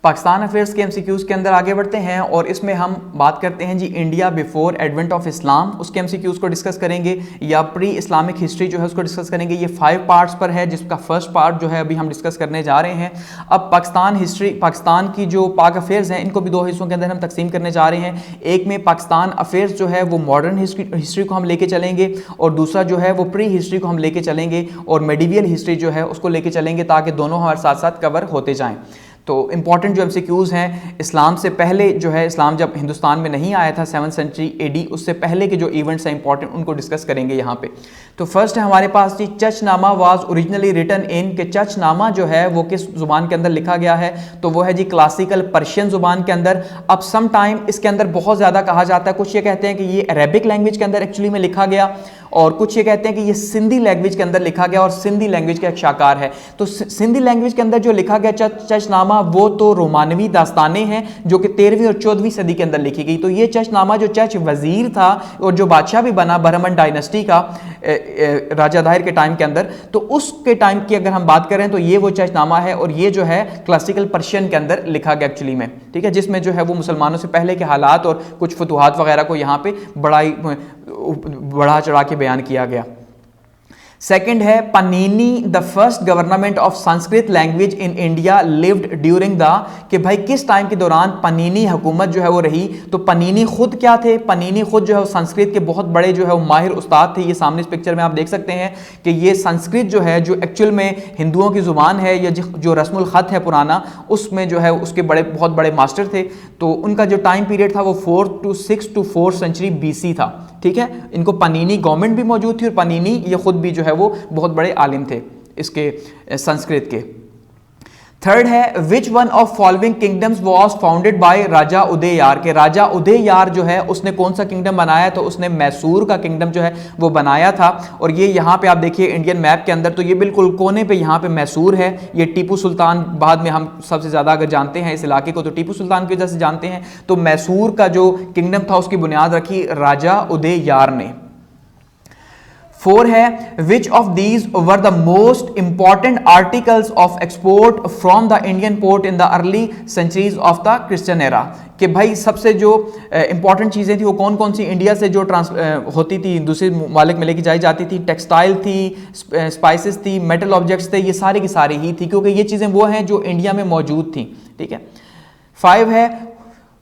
Pakistan affairs के MCQs के अंदर आगे बढ़ते हैं और इसमें हम बात करते हैं जी India before advent of Islam, उसके एमसीक्यूज को डिस्कस करेंगे या प्री इस्लामिक हिस्ट्री जो है उसको डिस्कस करेंगे। ये 5 पार्ट्स पर है जिसका फर्स्ट पार्ट जो है अभी हम डिस्कस करने जा रहे हैं। अब पाकिस्तान की जो पाक अफेयर्स हैं इनको भी 2 हिस्सों के अंदर हम तकसीम करने जा रहे हैं। एक में पाकिस्तान अफेयर्स जो है वो मॉडर्न हिस्ट्री को हम लेके चलेंगे और दूसरा जो है वो प्री हिस्ट्री को हम लेके चलेंगे और मेडिवियल हिस्ट्री जो है उसको लेके चलेंगे ताकि दोनों हमारे साथ साथ कवर होते जाएं। तो इंपॉर्टेंट जो एमसीक्यूज हैं, इस्लाम से पहले जो है, इस्लाम जब हिंदुस्तान में नहीं आया था 7th सेंचुरी एडी, उससे पहले के जो इवेंट्स हैं इंपॉर्टेंट उनको डिस्कस करेंगे यहाँ पे। तो फर्स्ट है हमारे पास जी Chachnama was originally written in, के चचनामा जो है वो किस जुबान के अंदर लिखा गया है, तो वो है जी क्लासिकल पर्शियन जुबान के अंदर। अब सम टाइम इसके अंदर बहुत ज़्यादा कहा जाता है, कुछ ये कहते हैं कि ये अरेबिक लैंग्वेज के अंदर एक्चुअली में लिखा गया और कुछ ये कहते हैं कि ये सिंधी लैंग्वेज के अंदर लिखा गया और सिंधी लैंग्वेज का एक शाकार है। तो सिंधी लैंग्वेज के अंदर जो लिखा गया चचनामा वो तो रोमानवी दास्तानें हैं जो कि 13वीं और 14वीं सदी के अंदर लिखी गई। तो ये चचनामा जो चच वजीर था और जो बादशाह भी बना बरहमन डायनेस्टी का राजा दाहिर के टाइम के अंदर, तो उसके टाइम की अगर हम बात करें तो ये वो चचनामा है और ये जो है क्लासिकल पर्शियन के अंदर लिखा गया एक्चुअली में, ठीक है, जिसमें जो है वो मुसलमानों से पहले के हालात और कुछ फतुहात वगैरह को यहाँ पे बढ़ा चढ़ा के बयान किया गया। सेकंड है Panini, the first government of Sanskrit language in India lived during the, कि भाई किस टाइम के दौरान पनीनी हुकूमत जो है वो रही। तो पनीनी खुद क्या थे, पनीनी खुद जो है संस्कृत के बहुत बड़े जो है वो माहिर उस्ताद थे। ये सामने इस पिक्चर में आप देख सकते हैं कि ये संस्कृत जो है जो एक्चुअल में हिंदुओं की जुबान है या जो रस्मुल खत है पुराना, उसमें जो है उसके बहुत बड़े मास्टर थे। तो उनका जो टाइम पीरियड था वो 6 to 4 सेंचुरी BC था, ठीक है। इनको पनीनी गवर्नमेंट भी मौजूद थी और पनीनी ये खुद भी जो है वो बहुत बड़े आलिम थे इसके संस्कृत के। थर्ड है which one of following kingdoms was founded by Raja Udayar, के राजा उदययार जो है उसने कौन सा किंगडम बनाया, तो उसने मैसूर का किंगडम जो है वो बनाया था। और ये यहाँ पे आप देखिए इंडियन मैप के अंदर, तो ये बिल्कुल कोने पे यहाँ पे मैसूर है। ये टीपू सुल्तान, बाद में हम सबसे ज़्यादा अगर जानते हैं इस इलाके को तो टीपू सुल्तान की वजह से जानते हैं। तो मैसूर का जो किंगडम था उसकी बुनियाद रखी राजा उदययार ने। 4 है which of these were the most important articles of export from the Indian port in the early centuries of the Christian era, कि भाई सबसे जो इंपॉर्टेंट चीज़ें थी वो कौन कौन सी इंडिया से जो होती थी दूसरे मालिक में लेके जाई जाती थी। टेक्सटाइल थी, स्पाइसेस थी, मेटल ऑब्जेक्ट्स थे, ये सारी की सारी ही थी क्योंकि ये चीज़ें वो हैं जो इंडिया में मौजूद थी, ठीक है। 5 है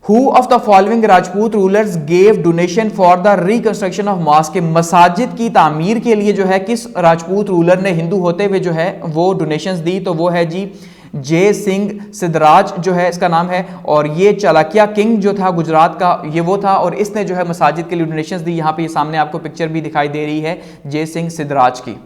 Who of the following Rajput rulers gave donation for the reconstruction of mosque, मसाजिद की तामीर के लिए जो है किस राजपूत रूलर ने हिंदू होते हुए जो है वो डोनेशंस दी, तो वो है जी जय सिंह सिद्धराज जो है इसका नाम है। और ये चालुक्य किंग जो था गुजरात का, ये वो था और इसने जो है मसाजिद के लिए डोनेशंस दी। यहाँ पे ये सामने आपको पिक्चर भी दिखाई दे रही है जय सिंह सिद्धराज की।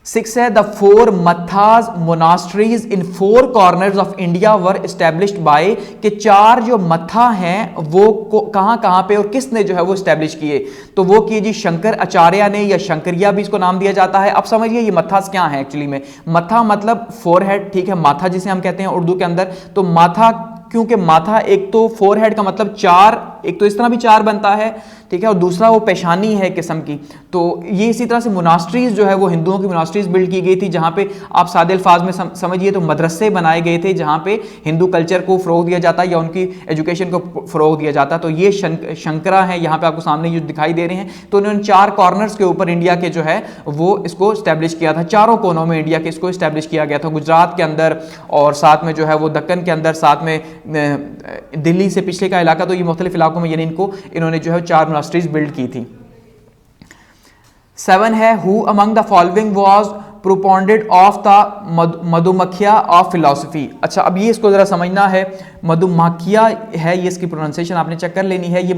6 है the 4 mathas monasteries in 4 corners of India were established by, के 4 जो मथा हैं वो कहाँ कहाँ पे और किसने जो है वो एस्टेब्लिश किए, तो वो किए जी शंकर आचार्य ने, या शंकरिया भी इसको नाम दिया जाता है। अब समझिए ये मथास क्या है एक्चुअली में। मथा मतलब फोरहेड, ठीक है, माथा जिसे हम कहते हैं उर्दू के अंदर। तो माथा, क्योंकि माथा एक तो फोरहेड का मतलब 4, एक तो इस तरह भी 4 बनता है, ठीक है, और दूसरा वो पेशानी है किस्म की। तो ये इसी तरह से मोनास्ट्रीज जो है वो हिंदुओं की मोनास्ट्रीज बिल्ड की गई थी जहाँ पे आप सादे अल्फाज में समझिए तो मदरसे बनाए गए थे जहाँ पे हिंदू कल्चर को फ़रोग दिया जाता या उनकी एजुकेशन को फ़रोग दिया जाता। तो ये शंकरा है यहाँ पे आपको सामने जो दिखाई दे रहे हैं। तो उन्होंने 4 कॉर्नर्स के ऊपर इंडिया के जो है वो इसको इस्टेब्लिश किया था, चारों कोनों में इंडिया के इसको इस्टेब्लिश किया गया था, गुजरात के अंदर और साथ में जो है वो दक्कन के अंदर, साथ में दिल्ली से पिछले का इलाका। तो ये मुख्तलिफ इलाकों में इन्होंने जो है 4 मोनास्ट्रीज बिल्ड की थी। 7 है who among the following was proponent of the मधुमक्खिया ऑफ फिलॉसफी। अच्छा, अब ये इसको जरा समझना है, मधुमक्खिया है ये इसकी प्रोनाउंसिएशन आपने चेक कर लेनी है। ये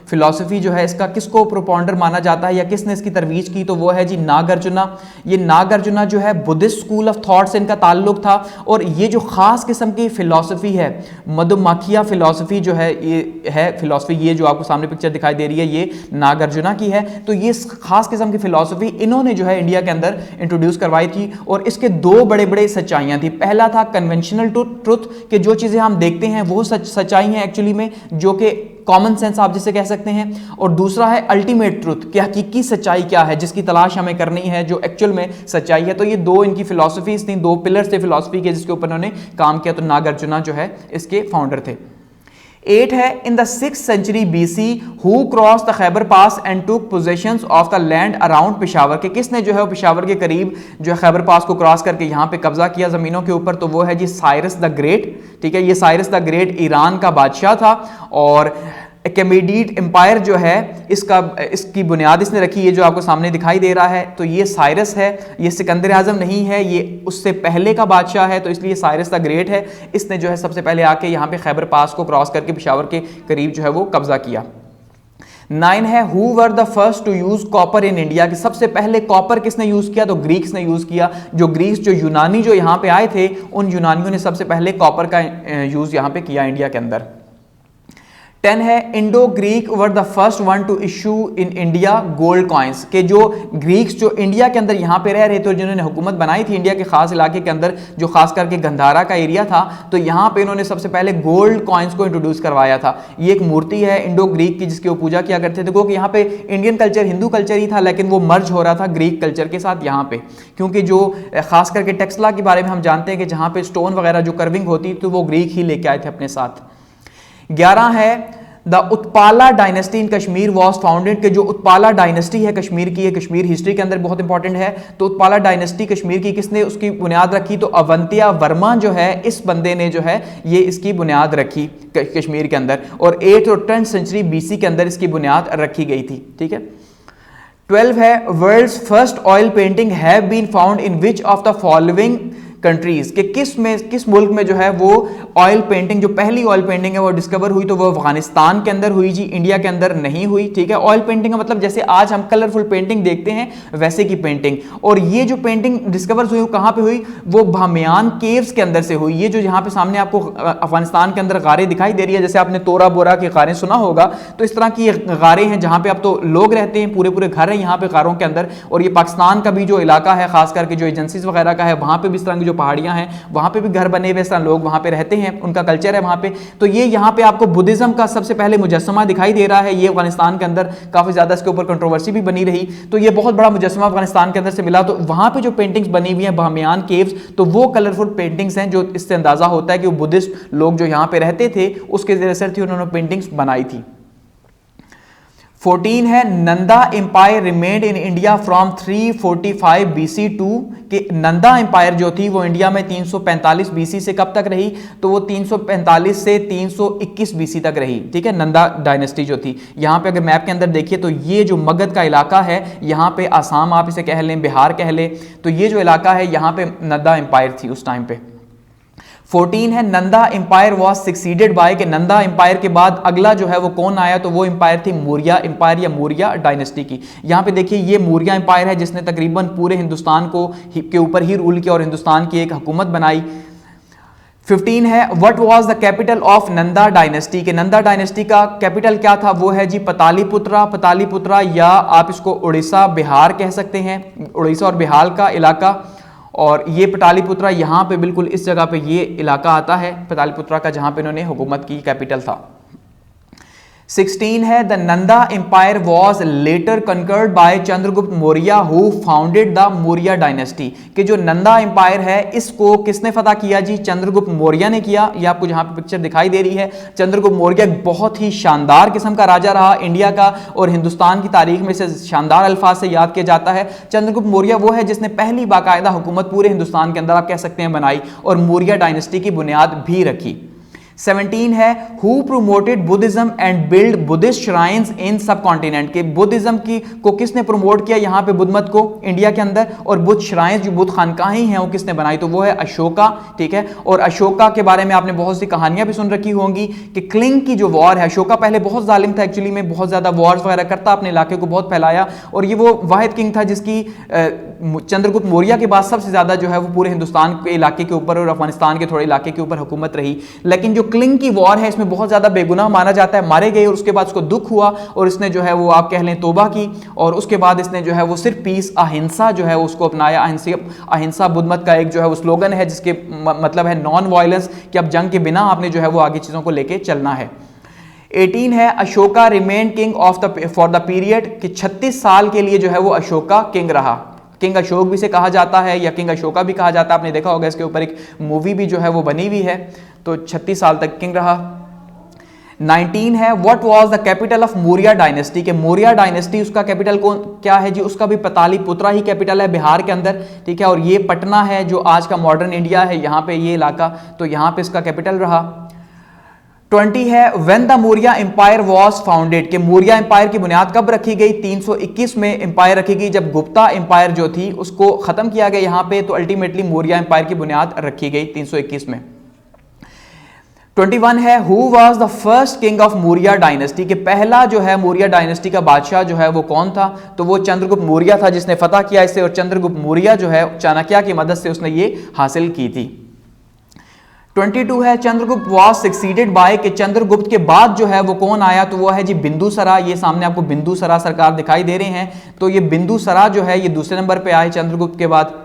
फिलॉसफी जो है इसका किसको प्रोपोनेंट माना जाता है या किसने इसकी तरवीज की, तो वो है जी नागार्जुना। ये नागार्जुना जो है बुद्धिस्ट स्कूल ऑफ थॉट से इनका ताल्लुक था और ये जो खास किस्म की फिलॉसफी है मधुमक्खिया फिलॉसफी जो है, ये है फिलॉसफी, ये जो आपको सामने पिक्चर दिखाई दे रही है ये नागार्जुना की है। तो ये खास किस्म की फिलॉसफी इन्होंने जो है इंडिया के अंदर इंट्रोड्यूस करवाई थी और इसके 2 बड़े बड़े सच्चाइयां थी। पहला था कन्वेंशनल ट्रुथ, कि जो चीजें हम देखते हैं हैं वो सच्चाई हैं एक्चुअली में, जो कि कॉमन सेंस आप जिसे कह सकते हैं, और दूसरा है अल्टीमेट ट्रुथ कि हकीकी सच्चाई क्या है जिसकी तलाश हमें करनी है, जो एक्चुअल में सच्चाई है। तो ये दो इनकी फिलॉसफीज थी, दो पिलर्स थे फिलॉसफी के जिसके ऊपर उन्होंने काम किया। तो नागार्जुना जो है इसके फाउंडर थे। 8 है in the 6th century BC who cross the Khyber pass and took possessions of the land around Peshawar, के किसने जो है पेशावर के करीब जो है खैबर पास को क्रॉस करके यहां पे कब्जा किया जमीनों के ऊपर, तो वो है जी साइरस द ग्रेट। ठीक है, ये साइरस द ग्रेट ईरान का बादशाह था और अकेमेनिड एम्पायर जो है इसकी बुनियाद इसने रखी, ये जो आपको सामने दिखाई दे रहा है, तो ये साइरस है, ये सिकंदर आजम नहीं है, ये उससे पहले का बादशाह है, तो इसलिए साइरस द ग्रेट है। इसने जो है सबसे पहले आके यहाँ पे खैबर पास को क्रॉस करके पेशावर के करीब जो है वो कब्जा किया। 9 है who were the first to use copper in India, कि सबसे पहले कॉपर किसने यूज किया, तो ग्रीक्स ने यूज किया। जो यूनानी जो यहाँ पे आए थे, उन यूनानियों ने सबसे पहले कॉपर का यूज यहाँ पे किया इंडिया के अंदर। 10 है Indo Greek were the first one two issue in India gold coins, के जो ग्रीक्स जो इंडिया के अंदर यहाँ पे रह रहे थे और जिन्होंने हुकूमत बनाई थी इंडिया के खास इलाके के अंदर, जो खास करके गंधारा का एरिया था, तो यहाँ पे इन्होंने सबसे पहले गोल्ड कॉइन्स को इंट्रोड्यूस करवाया था। ये एक मूर्ति है इंडो ग्रीक की जिसकी वो पूजा किया करते थे, क्योंकि यहाँ पे इंडियन कल्चर हिंदू कल्चर ही था, लेकिन वो मर्ज हो रहा था ग्रीक कल्चर के साथ यहाँ पे, क्योंकि जो खास करके टेक्सला के बारे में हम जानते हैं कि जहाँ पे स्टोन वगैरह जो कर्विंग होती तो वो ग्रीक ही लेके आए थे अपने साथ। 11 है the Utpala dynasty in Kashmir was founded, के जो उत्पाला डायनेस्टी है कश्मीर की, है कश्मीर हिस्ट्री के अंदर बहुत इंपॉर्टेंट है। तो उत्पाला डायनेस्टी कश्मीर की किसने उसकी बुनियाद रखी, तो अवंतिया वर्मा जो है इस बंदे ने जो है ये इसकी बुनियाद रखी कश्मीर के अंदर, और 8th और 10th सेंचुरी BC के अंदर इसकी बुनियाद रखी गई थी। ठीक है। 12 है world's first oil painting have been found in which of the following countries, के किस मुल्क में जो है वो ऑयल पेंटिंग, जो पहली ऑयल पेंटिंग है वो डिस्कवर हुई, तो वो अफगानिस्तान के अंदर हुई जी, इंडिया के अंदर नहीं हुई। ठीक है, ऑयल पेंटिंग का मतलब जैसे आज हम कलरफुल पेंटिंग देखते हैं वैसे की पेंटिंग, और ये जो पेंटिंग डिस्कवर हुई कहां पे हुई, वो बामियान केव्स के अंदर से हुई। ये जो यहाँ पे सामने आपको अफगानिस्तान के अंदर गारें दिखाई दे रही है, जैसे आपने तोरा बोरा की गारें सुना होगा, तो इस तरह की गारें हैं जहां पे अब तो लोग रहते हैं, पूरे पूरे घर हैं यहाँ पे गारों के अंदर। और ये पाकिस्तान का भी जो इलाका है, खास करके जो एजेंसीज वगैरह का है, वहां पे भी इस तरह की जो पहाड़ियां हैं वहां पे भी घर बने हुए, लोग वहां पे रहते हैं, उनका कल्चर है वहां पे। तो ये यहाँ पे आपको बुद्धिज्म का सबसे पहले मुजस्समा दिखाई दे रहा है, ये अफगानिस्तान के अंदर काफी ज्यादा इसके ऊपर कंट्रोवर्सी भी बनी रही, तो ये बहुत बड़ा मुजस्समा अफगानिस्तान के अंदर से मिला। तो वहां पे जो पेंटिंग्स बनी हुई हैं बामियान केव्स, तो वो कलरफुल पेंटिंग्स हैं, जो इससे अंदाजा होता है कि वो बुद्धिस्ट लोग जो यहाँ पे रहते थे उसके जरिए से थी उन्होंने पेंटिंग्स बनाई थी। 14 है Nanda empire remained in India from 345 BC to, कि नंदा एम्पायर जो थी वो इंडिया में 345 BC से कब तक रही, तो वो 345 से 321 BC तक रही। ठीक है, नंदा डायनेस्टी जो थी, यहाँ पे अगर मैप के अंदर देखिए तो ये जो मगध का इलाका है, यहाँ पे आसाम आप इसे कह लें, बिहार कह लें, तो ये जो इलाका है यहाँ पे नंदा एम्पायर थी उस टाइम पे। 14 है Nanda empire was succeeded by, के नंदा एम्पायर के बाद अगला जो है वो कौन आया, तो वो एम्पायर थी मौर्य एम्पायर या मौर्य डायनेस्टी की। यहाँ पे देखिए ये मौर्य एम्पायर है जिसने तकरीबन पूरे हिंदुस्तान को के ऊपर ही रूल किया और हिंदुस्तान की एक हुकूमत बनाई। 15 है what was the capital of Nanda dynasty, के नंदा डायनेस्टी का कैपिटल क्या था, वो है जी पतालीपुत्रा, या आप इसको उड़ीसा बिहार कह सकते हैं, उड़ीसा और बिहार का इलाका। और ये पटालीपुत्रा यहाँ पे बिल्कुल इस जगह पे ये इलाका आता है पटालीपुत्रा का, जहां पे इन्होंने हुकूमत की, कैपिटल था। 16 है the Nanda empire was later conquered by Chandragupta Maurya who founded the Maurya dynasty, कि जो नंदा एम्पायर है इसको किसने फतह किया जी, चंद्रगुप्त मौर्य ने किया। ये आपको जहां पे पिक्चर दिखाई दे रही है, चंद्रगुप्त मौर्य बहुत ही शानदार किस्म का राजा रहा इंडिया का, और हिंदुस्तान की तारीख में से शानदार अल्फाज से याद किया जाता है। चंद्रगुप्त मौर्य वो है जिसने पहली बाकायदा हुकूमत पूरे हिंदुस्तान के अंदर आप कह सकते हैं बनाई, और मौर्य डायनेस्टी की बुनियाद भी रखी। 17 है who promoted Buddhism and build Buddhist shrines in subcontinent, के बुद्धिज्म की को किसने प्रमोट किया यहाँ पे बुद्ध मत को इंडिया के अंदर, और बुद्ध श्राइन्स जो बुद्ध खानकाहें हैं वो किसने बनाई, तो वो है अशोका। ठीक है, और अशोका के बारे में आपने बहुत सी कहानियां भी सुन रखी होंगी कि क्लिंग की जो वॉर है, अशोका पहले बहुत जालिम था एक्चुअली में, बहुत ज्यादा वॉर्स वगैरह करता, अपने इलाके को बहुत फैलाया, और ये वो वाहिद किंग था जिसकी चंद्रगुप्त मौर्य के बाद सबसे ज्यादा जो है वो पूरे हिंदुस्तान के इलाके के ऊपर और अफगानिस्तान के थोड़े इलाके के ऊपर हुकूमत रही। लेकिन जो क्लिंग की वॉर है, इसमें बहुत ज्यादा बेगुनाह माना जाता है, मारे गए और उसके बाद उसको दुख हुआ और इसने जो है वो आप कह लें तौबा की और उसके बाद इसने जो है वो सिर्फ पीस, अहिंसा जो है उसको अपनाया। अहिंसा बुद्ध मत का एक जो है वो स्लोगन है जिसके मतलब है नॉन वायलेंस, कि अब जंग के बिना आपने जो है वो आगे चीजों को लेके चलना है। 18 है Ashoka remain king of the for the period, कि 36 साल के लिए जो है वो अशोका किंग रहा। किंग अशोक भी से कहा जाता है या किंग अशोका भी कहा जाता है, आपने देखा होगा इसके ऊपर एक मूवी भी जो है वो बनी हुई है। तो 36 साल तक किंग रहा। 19 है what was the capital of Maurya dynasty, के मौर्य डायनेस्टी उसका कैपिटल कौन क्या है जी, उसका भी पाटलिपुत्रा ही कैपिटल है बिहार के अंदर, ठीक है। और ये पटना है जो आज का मॉडर्न इंडिया है, यहाँ पे ये इलाका, तो यहाँ पे इसका कैपिटल रहा। 20 है when the Maurya empire was founded, के मौर्य एम्पायर की बुनियाद कब रखी गई, 321 में एम्पायर रखी गई, जब गुप्ता एम्पायर जो थी उसको खत्म किया गया यहाँ पे, तो अल्टीमेटली मौर्य एम्पायर की बुनियाद रखी गई 321 में। 21 है who was the first king of Maurya dynasty, के पहला जो है मौर्य डायनेस्टी का बादशाह जो है वो कौन था, तो वो चंद्रगुप्त मौर्य था जिसने फतह किया इसे, और चंद्रगुप्त मौर्य जो है चाणक्य की मदद से उसने ये हासिल की थी। 22 है चंद्रगुप्त वाज सक्सीडेड बाय, के चंद्रगुप्त के बाद जो है वो कौन आया, तो वो है जी बिंदुसरा। ये सामने आपको बिंदुसरा सरकार दिखाई दे रहे हैं, तो ये बिंदुसरा जो है ये दूसरे नंबर पे आए चंद्रगुप्त के बाद।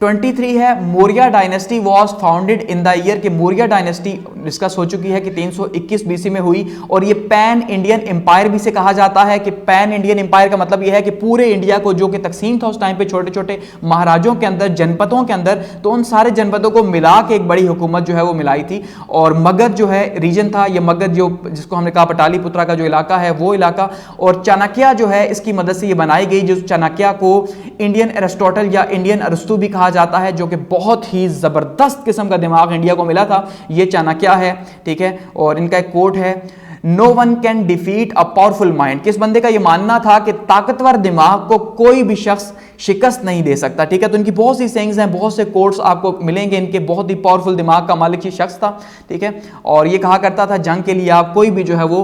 23 है Maurya dynasty was founded in the year, के मौर्य डायनेस्टी डिस्कस हो चुकी है कि 321 बीसी में हुई, और ये पैन इंडियन एम्पायर भी से कहा जाता है, कि पैन इंडियन एम्पायर का मतलब ये है कि पूरे इंडिया को, जो कि तकसीम था उस टाइम पे छोटे छोटे महाराजों के अंदर, जनपदों के अंदर, तो उन सारे जनपदों को मिला के एक बड़ी हुकूमत जो है वो मिलाई थी। और मगध जो है रीजन था, ये मगध जो जिसको हमने कहा पाटलिपुत्रा का जो इलाका है वो इलाका, और चाणक्य जो है इसकी मदद से ये बनाई गई, जो चाणक्य को इंडियन एरिस्टोटल या इंडियन अरस्तु भी कहा जाता है, जो कि बहुत ही जबरदस्त किस्म का दिमाग इंडिया को मिला था, ये चाणक्य है, ठीक है। और इनका एक कोट है no one can defeat a powerful mind, किस बंदे का ये मानना था कि ताकतवर दिमाग को कोई भी शख्स शिकस्त नहीं दे सकता, ठीक है। तो इनकी बहुत सी सेइंग्स हैं, बहुत से कोट्स आपको मिलेंगे इनके, बहुत ही पावरफुल दिमाग का मालिक ही शख्स था, ठीक है। और ये कहा करता था जंग के लिए आप कोई भी जो है वो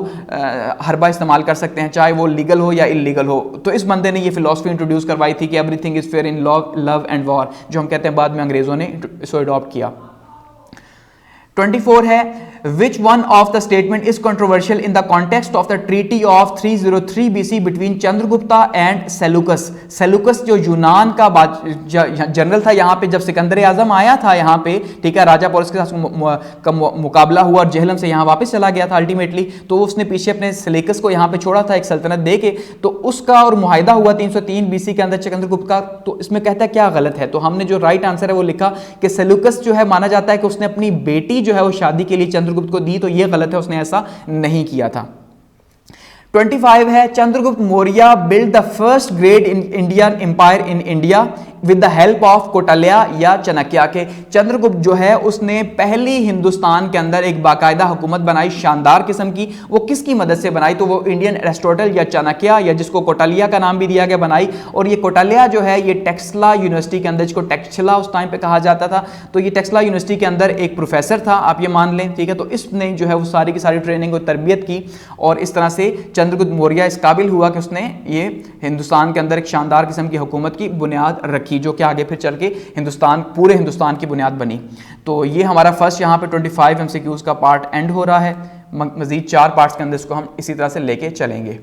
हरबा इस्तेमाल कर सकते हैं, चाहे वो लीगल हो या इलीगल हो। तो इस बंदे ने ये फिलॉसफी इंट्रोड्यूस करवाई थी कि everything is fair in love and war, जो हम कहते हैं बाद में अंग्रेजों ने इसको अडॉप्ट किया। 24 है which one of the statement is controversial in the context of the treaty of 303 BC between Chandragupta and Seleucus. Seleucus जो यूनान का जनरल था यहाँ पे, जब सिकंदर आजम आया था यहाँ पे, ठीक है, राजा पोरस के साथ मुकाबला हुआ और जेहलम से यहाँ वापस चला गया था अल्टीमेटली, तो उसने पीछे अपने सेलुकस को यहाँ पे छोड़ा था एक सल्तनत दे के, तो उसका और मुआहिदा हुआ 303 BC के अंदर चंद्रगुप्त का। तो इसमें कहता है क्या गलत है, तो हमने जो राइट आंसर है वो लिखा कि सेलुकस जो है माना जाता है कि उसने अपनी बेटी जो है वो शादी के लिए चंद्रगुप्त को दी, तो ये गलत है, उसने ऐसा नहीं किया था। 25 है Chandragupta Maurya build the first great Indian empire in India with the help of Kautilya या चाणक्य, के चंद्रगुप्त जो है उसने पहली हिंदुस्तान के अंदर एक बाकायदा हुकूमत बनाई शानदार किस्म की। वो किसकी मदद से बनाई, तो वो इंडियन एरिस्टोटल या चाणक्य या जिसको कौटिल्य का नाम भी दिया गया बनाई। और ये कौटिल्य जो है ये टेक्सला यूनिवर्सिटी के अंदर, जिसको टेक्सला उस टाइम पे कहा जाता था, तो ये टेक्सला यूनिवर्सिटी के अंदर एक प्रोफेसर था, आप ये मान लें, ठीक है। तो इसने जो है वो सारी की सारी ट्रेनिंग और तरबियत की, और इस तरह से चंद्रगुप्त मौर्य इस काबिल हुआ कि उसने ये हिंदुस्तान के अंदर एक शानदार किस्म की हुकूमत की बुनियाद रखी, जो कि आगे फिर चल के पूरे हिंदुस्तान की बुनियाद बनी। तो ये हमारा फर्स्ट यहाँ पे 25 MCQs का पार्ट एंड हो रहा है। मजीद 4 पार्ट्स के अंदर इसको हम इसी तरह से लेके चलेंगे।